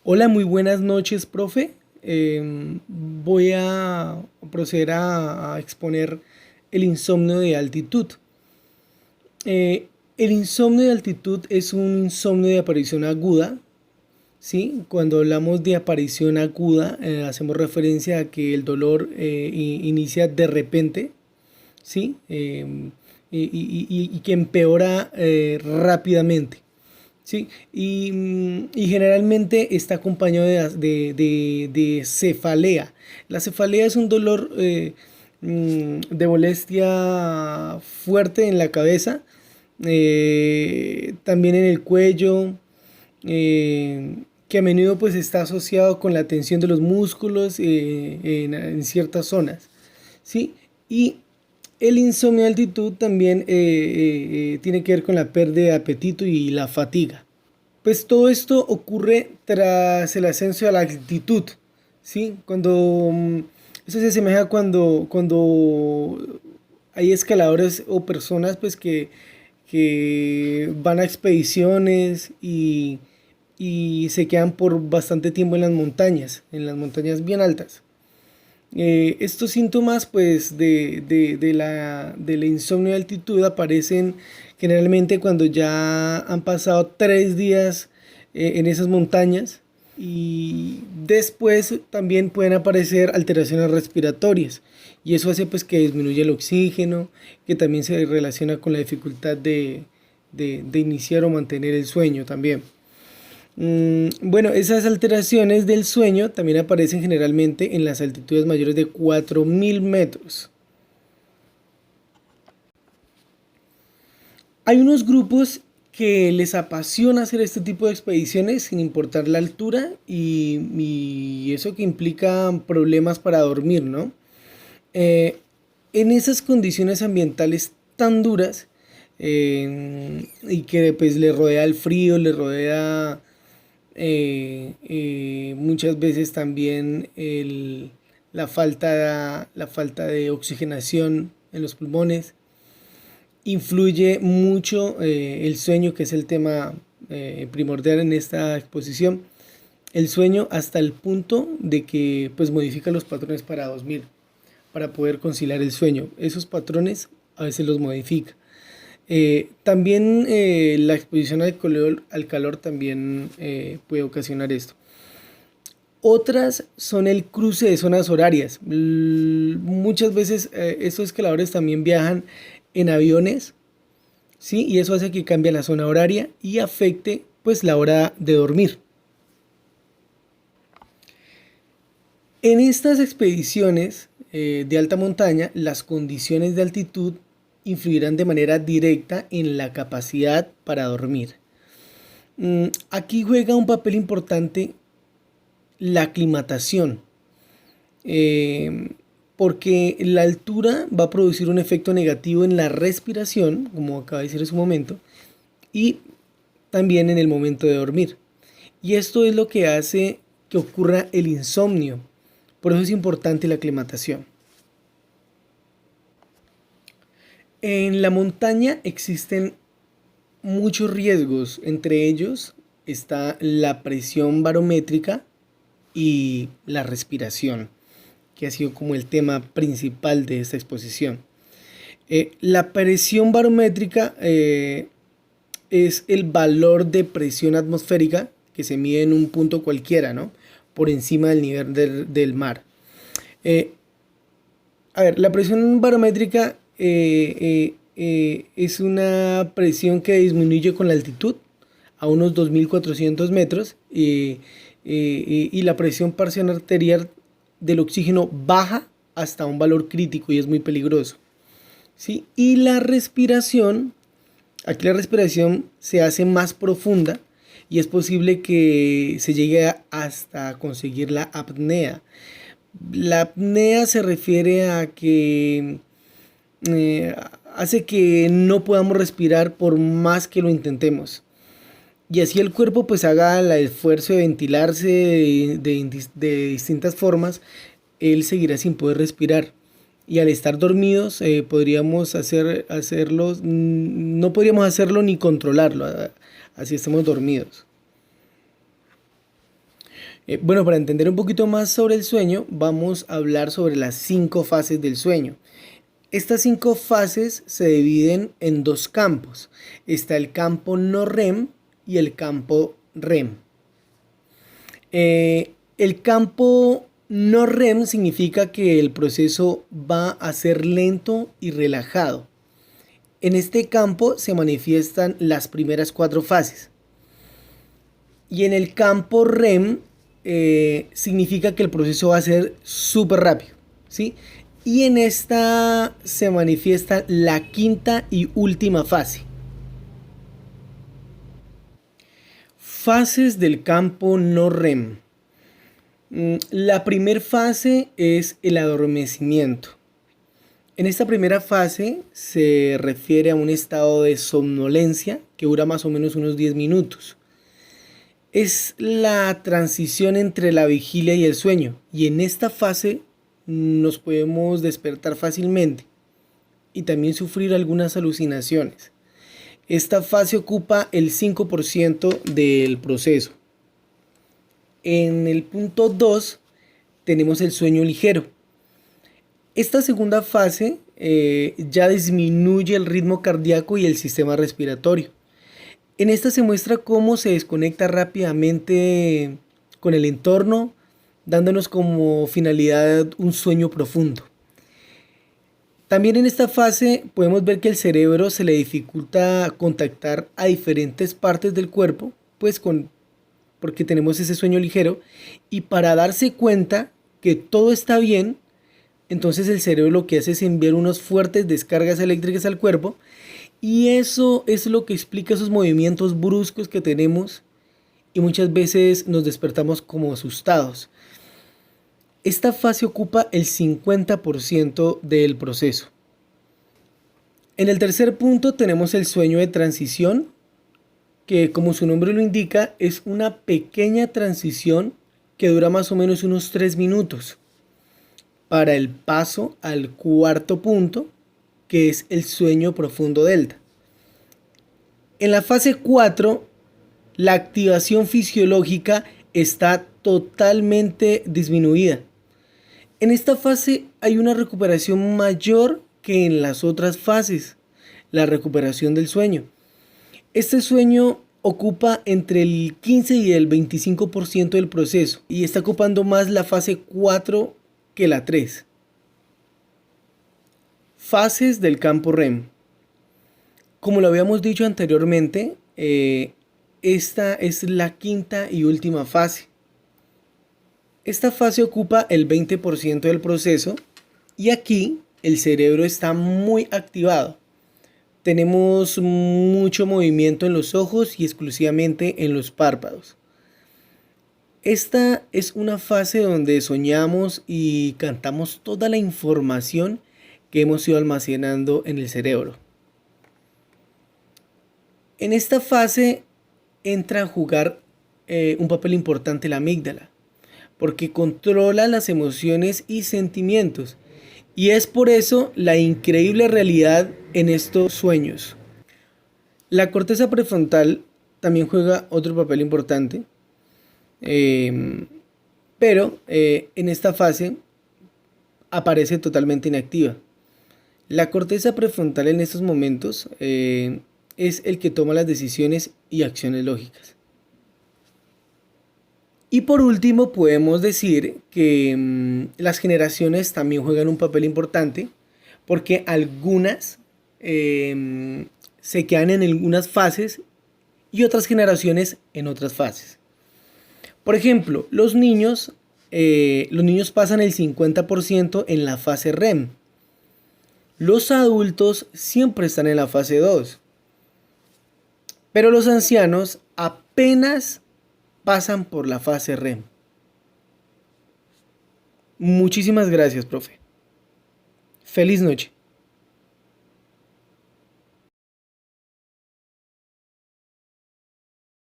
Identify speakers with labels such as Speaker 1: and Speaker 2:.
Speaker 1: Hola, muy buenas noches, profe. Voy a proceder a exponer el insomnio de altitud. El insomnio de altitud es un insomnio de aparición aguda, ¿sí? Cuando hablamos de aparición aguda, hacemos referencia a que el dolor inicia de repente, ¿sí? Y que empeora rápidamente. Sí, y generalmente está acompañado de cefalea. La cefalea es un dolor de molestia fuerte en la cabeza, también en el cuello, que a menudo pues está asociado con la tensión de los músculos en ciertas zonas. ¿Sí? Y el insomnio de altitud también tiene que ver con la pérdida de apetito y la fatiga. Pues todo esto ocurre tras el ascenso a la altitud, ¿sí? Eso se asemeja cuando hay escaladores o personas pues que van a expediciones y se quedan por bastante tiempo en las montañas bien altas. Estos síntomas pues de la insomnio de altitud aparecen generalmente cuando ya han pasado 3 días en esas montañas, y después también pueden aparecer alteraciones respiratorias, y eso hace pues que disminuya el oxígeno, que también se relaciona con la dificultad de iniciar o mantener el sueño también. Bueno, esas alteraciones del sueño también aparecen generalmente en las altitudes mayores de 4000 metros. Hay unos grupos que les apasiona hacer este tipo de expediciones sin importar la altura y eso que implica problemas para dormir, ¿no? Eh, en esas condiciones ambientales tan duras, y que pues le rodea el frío, le rodea muchas veces también la falta de oxigenación en los pulmones. Influye mucho el sueño, que es el tema primordial en esta exposición. El sueño hasta el punto de que pues modifica los patrones para dormir, para poder conciliar el sueño. Esos patrones a veces los modifica. También la exposición al calor también puede ocasionar esto. Otras son el cruce de zonas horarias. Muchas veces estos escaladores también viajan en aviones, ¿sí? Y eso hace que cambie la zona horaria y afecte pues la hora de dormir. En estas expediciones de alta montaña, las condiciones de altitud influirán de manera directa en la capacidad para dormir. Aquí juega un papel importante la aclimatación, eh, porque la altura va a producir un efecto negativo en la respiración, como acaba de decir en su momento, y también en el momento de dormir. Y esto es lo que hace que ocurra el insomnio. Por eso es importante la aclimatación. En la montaña existen muchos riesgos, entre ellos está la presión barométrica y la respiración, que ha sido como el tema principal de esta exposición. La presión barométrica es el valor de presión atmosférica que se mide en un punto cualquiera, ¿no? Por encima del nivel del mar. Eh, a ver, la presión barométrica es una presión que disminuye con la altitud a unos 2400 metros, y la presión parcial arterial del oxígeno baja hasta un valor crítico y es muy peligroso, ¿sí? Y aquí la respiración se hace más profunda y es posible que se llegue hasta conseguir la apnea. La apnea se refiere a que eh, hace que no podamos respirar por más que lo intentemos. Y así el cuerpo pues haga el esfuerzo de ventilarse de distintas formas, él seguirá sin poder respirar. Y al estar dormidos podríamos hacerlo, no podríamos hacerlo ni controlarlo, así estamos dormidos. Bueno, para entender un poquito más sobre el sueño, vamos a hablar sobre las 5 fases del sueño. Estas 5 fases se dividen en 2 campos. Está el campo no REM y el campo REM. El campo no REM significa que el proceso va a ser lento y relajado. En este campo se manifiestan las primeras 4 fases. Y en el campo REM significa que el proceso va a ser súper rápido, ¿sí? Y en esta se manifiesta la quinta y última fase. Fases del campo no REM. La primera fase es el adormecimiento. En esta primera fase se refiere a un estado de somnolencia que dura más o menos unos 10 minutos. Es la transición entre la vigilia y el sueño, y en esta fase nos podemos despertar fácilmente y también sufrir algunas alucinaciones. Esta fase ocupa el 5% del proceso. En el punto 2 tenemos el sueño ligero. Esta segunda fase ya disminuye el ritmo cardíaco y el sistema respiratorio. En esta se muestra cómo se desconecta rápidamente con el entorno, dándonos como finalidad un sueño profundo. También en esta fase podemos ver que el cerebro se le dificulta contactar a diferentes partes del cuerpo, porque tenemos ese sueño ligero, y para darse cuenta que todo está bien, entonces el cerebro lo que hace es enviar unas fuertes descargas eléctricas al cuerpo, y eso es lo que explica esos movimientos bruscos que tenemos y muchas veces nos despertamos como asustados. Esta fase ocupa el 50% del proceso. En el tercer punto tenemos el sueño de transición, que como su nombre lo indica es una pequeña transición que dura más o menos unos 3 minutos para el paso al cuarto punto, que es el sueño profundo delta. En la fase 4, la activación fisiológica está totalmente disminuida. En esta fase hay una recuperación mayor que en las otras fases, la recuperación del sueño. Este sueño ocupa entre el 15 y el 25% del proceso y está ocupando más la fase 4 que la 3. Fases del campo REM. Como lo habíamos dicho anteriormente, esta es la quinta y última fase. Esta fase ocupa el 20% del proceso y aquí el cerebro está muy activado. Tenemos mucho movimiento en los ojos y exclusivamente en los párpados. Esta es una fase donde soñamos y cantamos toda la información que hemos ido almacenando en el cerebro. En esta fase entra a jugar un papel importante la amígdala, porque controla las emociones y sentimientos, y es por eso la increíble realidad en estos sueños. La corteza prefrontal también juega otro papel importante, pero en esta fase aparece totalmente inactiva. La corteza prefrontal en estos momentos es el que toma las decisiones y acciones lógicas. Y por último podemos decir que las generaciones también juegan un papel importante, porque algunas se quedan en algunas fases y otras generaciones en otras fases. Por ejemplo, los niños pasan el 50% en la fase REM. Los adultos siempre están en la fase 2. Pero los ancianos apenas pasan por la fase REM. Muchísimas gracias, profe. Feliz noche.